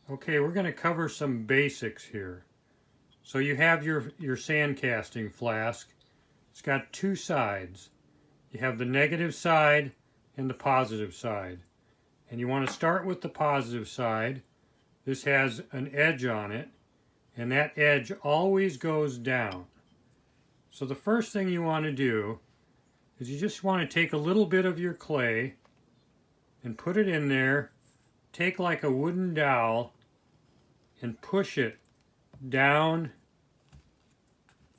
Okay, we're going to cover some basics here. So you have your sand casting flask. It's got two sides. You have the negative side and the positive side. And you want to start with the positive side. This has an edge on it, and that edge always goes down. So the first thing you want to do is you just want to take a little bit of your clay and put it in there. Take like a wooden dowel and push it down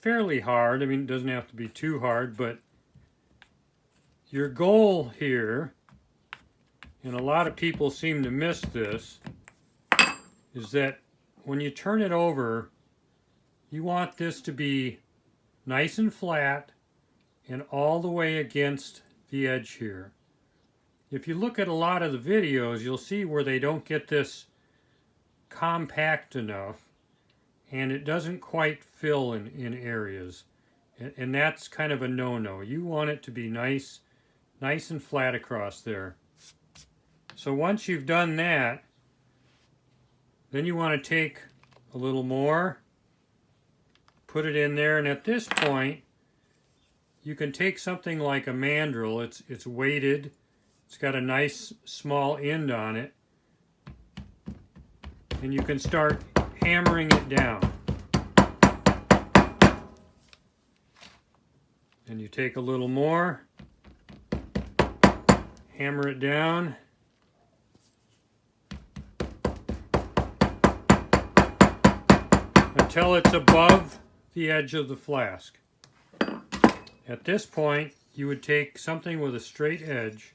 fairly hard. I mean, it doesn't have to be too hard, but your goal here, and a lot of people seem to miss this, is that when you turn it over, you want this to be nice and flat and all the way against the edge here. If you look at a lot of the videos, you'll see where they don't get this compact enough and it doesn't quite fill in areas. And that's kind of a no-no. You want it to be nice and flat across there. So once you've done that, then you want to take a little more, put it in there, and at this point, you can take something like a mandrel. It's weighted. It's got a nice small end on it. And you can start hammering it down. And you take a little more, hammer it down. Until it's above the edge of the flask. At this point, you would take something with a straight edge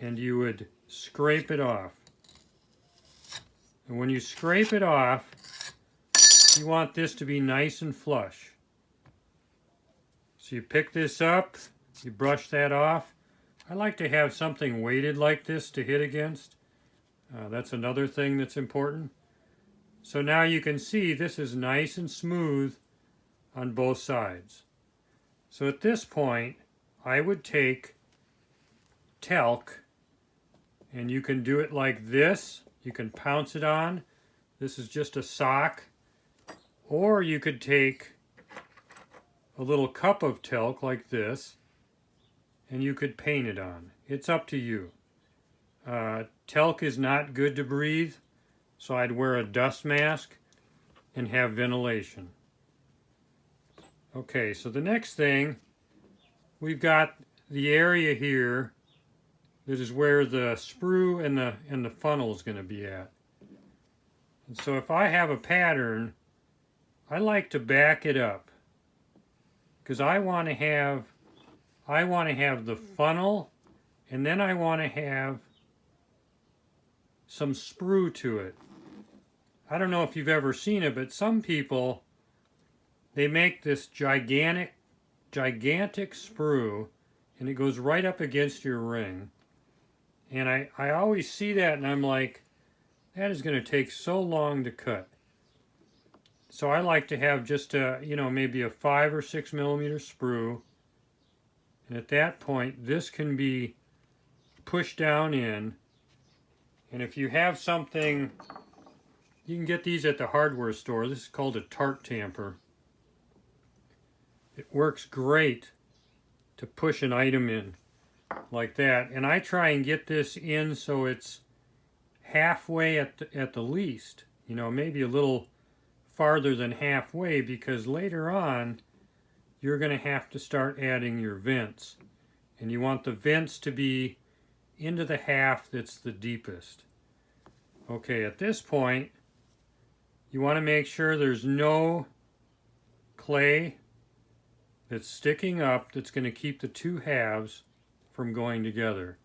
and you would scrape it off. And when you scrape it off, you want this to be nice and flush. So you pick this up, you brush that off. I like to have something weighted like this to hit against. That's another thing that's important. So now you can see this is nice and smooth on both sides. So at this point, I would take talc, and you can do it like this. You can pounce it on. This is just a sock. Or you could take a little cup of talc like this, and you could paint it on. It's up to you. Talc is not good to breathe, so I'd wear a dust mask and have ventilation. Okay, so the next thing, we've got the area here that is where the sprue and the funnel is going to be at. And so if I have a pattern, I like to back it up because I want to have the funnel, and then I want to have some sprue to it. I don't know if you've ever seen it, but some people, they make this gigantic sprue, and it goes right up against your ring. And I always see that, and I'm like, that is going to take so long to cut. So I like to have just a, maybe a 5 or 6 millimeter sprue. And at that point, this can be pushed down in. And if you have something, you can get these at the hardware store. This is called a tart tamper. It works great to push an item in like that. And I try and get this in so it's halfway at the least. Maybe a little farther than halfway, because later on you're going to have to start adding your vents. And you want the vents to be into the half that's the deepest. Okay, at this point, you want to make sure there's no clay that's sticking up that's going to keep the two halves from going together.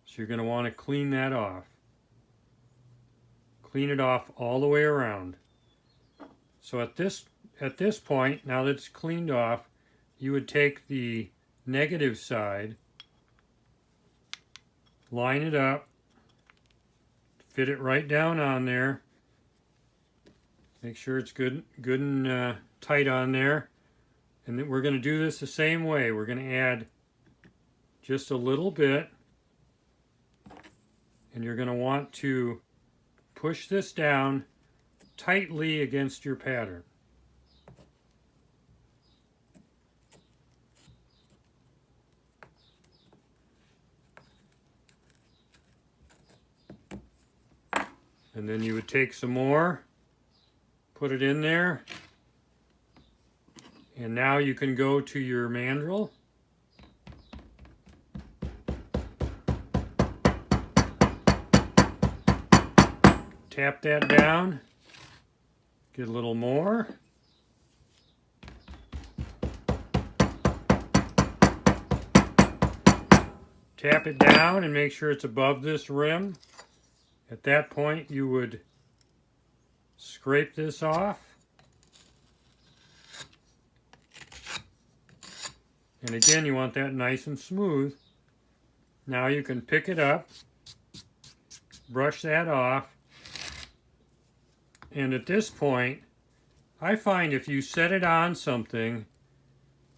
So you're going to want to clean that off. Clean it off all the way around. So at this point, now that it's cleaned off, you would take the negative side, line it up, fit it right down on there. Make sure it's good and tight on there. And then we're going to do this the same way. We're going to add just a little bit, and you're going to want to push this down tightly against your pattern. And then you would take some more, put it in there, and now you can go to your mandrel. Tap that down, get a little more. Tap it down and make sure it's above this rim. At that point, you would scrape this off. And again, you want that nice and smooth. Now you can pick it up, brush that off. And at this point, I find if you set it on something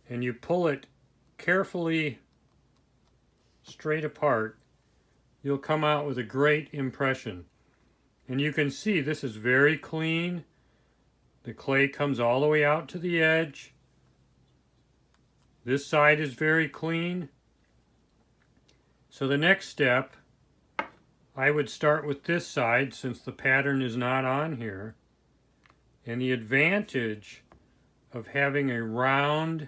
and you pull it carefully straight apart, you'll come out with a great impression. And you can see this is very clean. The clay comes all the way out to the edge. This side is very clean. So the next step, I would start with this side since the pattern is not on here. And the advantage of having a round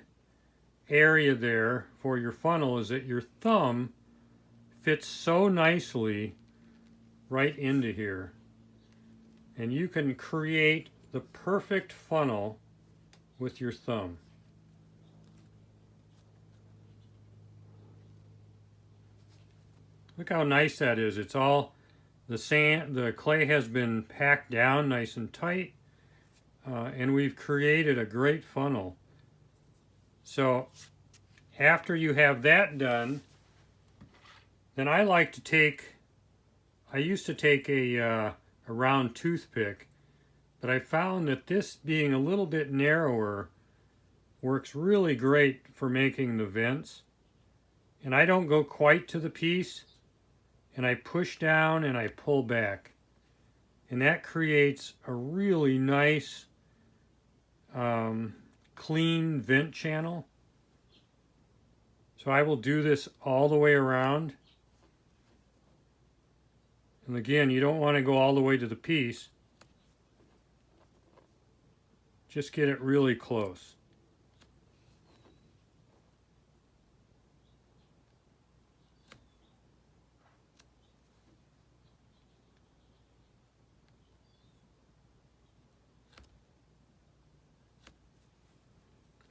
area there for your funnel is that your thumb fits so nicely right into here. And you can create the perfect funnel with your thumb. Look how nice that is. It's all the clay has been packed down nice and tight, and we've created a great funnel. So after you have that done, then I used to take a round toothpick, but I found that this being a little bit narrower works really great for making the vents. And I don't go quite to the piece, and I push down and I pull back. And that creates a really nice, clean vent channel. So I will do this all the way around. And again, you don't want to go all the way to the piece. Just get it really close.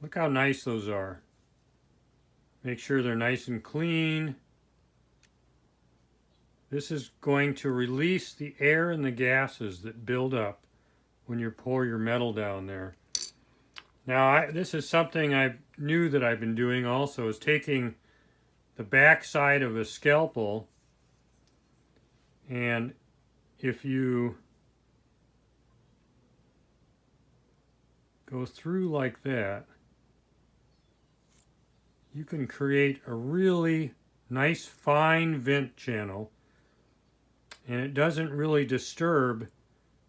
Look how nice those are. Make sure they're nice and clean. This is going to release the air and the gases that build up when you pour your metal down there. Now, this is something I knew that I've been doing also, is taking the back side of a scalpel, and if you go through like that, you can create a really nice fine vent channel, and it doesn't really disturb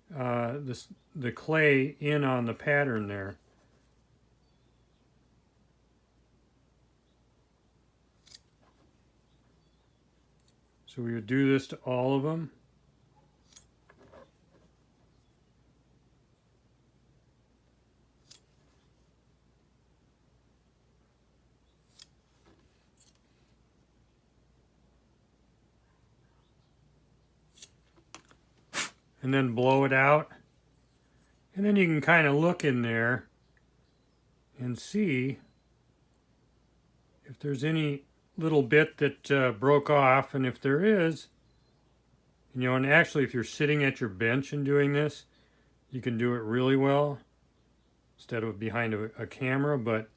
the clay in on the pattern there. So we would do this to all of them. And then blow it out. And then you can kind of look in there and see if there's any little bit that broke off. And if there is, you know, and actually if you're sitting at your bench and doing this, you can do it really well instead of behind a camera. But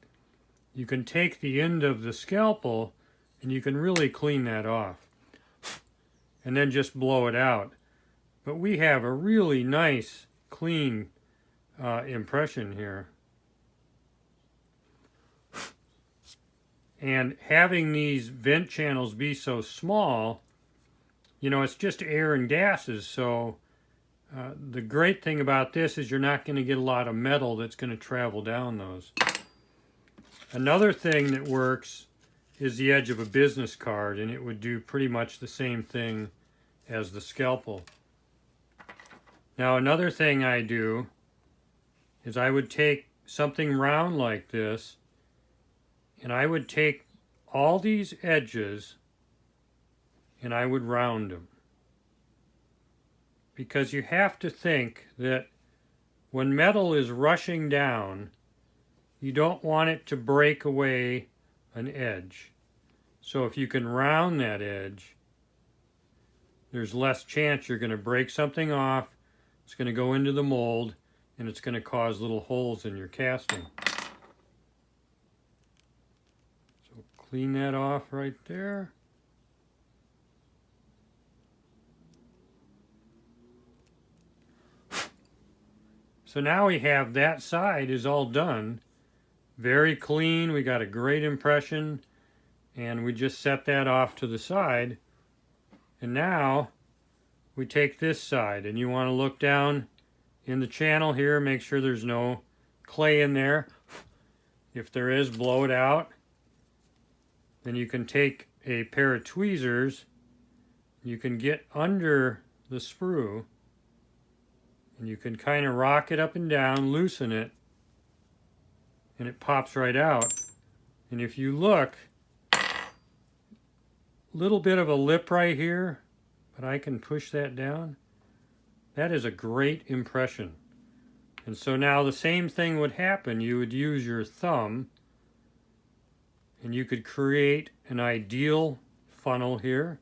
you can take the end of the scalpel and you can really clean that off and then just blow it out. But we have a really nice, clean impression here. And having these vent channels be so small, you know, it's just air and gases, so The great thing about this is you're not going to get a lot of metal that's going to travel down those. Another thing that works is the edge of a business card, and it would do pretty much the same thing as the scalpel. Now another thing I do is I would take something round like this, and I would take all these edges and I would round them. Because you have to think that when metal is rushing down, you don't want it to break away an edge. So if you can round that edge, there's less chance you're going to break something off, it's going to go into the mold, and it's going to cause little holes in your casting. So clean that off right there. So now we have that side is all done. Very clean, we got a great impression, and we just set that off to the side. And now we take this side, and you want to look down in the channel here, make sure there's no clay in there. If there is, blow it out. Then you can take a pair of tweezers, you can get under the sprue, and you can kind of rock it up and down, loosen it, and it pops right out. And if you look, little bit of a lip right here, but I can push that down. That is a great impression. And so now the same thing would happen. You would use your thumb, and you could create an ideal funnel here.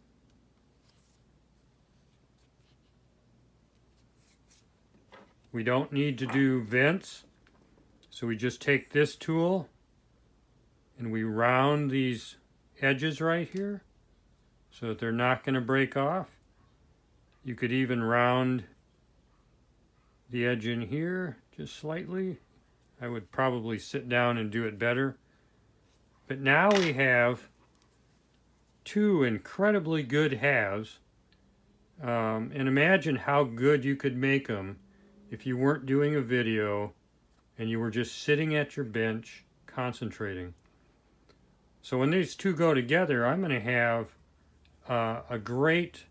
We don't need to do vents, so we just take this tool and we round these edges right here so that they're not going to break off. You could even round the edge in here just slightly. I would probably sit down and do it better. But now we have two incredibly good halves, and imagine how good you could make them if you weren't doing a video and you were just sitting at your bench concentrating. So when these two go together, I'm going to have a great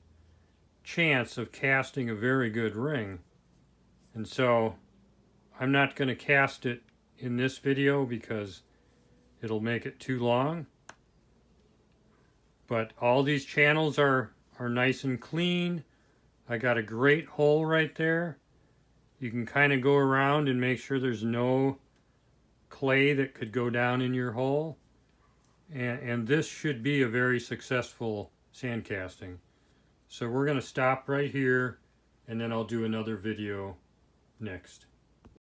chance of casting a very good ring. And so I'm not going to cast it in this video because it'll make it too long. But all these channels are nice and clean. I got a great hole right there. You can kind of go around and make sure there's no clay that could go down in your hole. And this should be a very successful sand casting. So we're going to stop right here, and then I'll do another video next.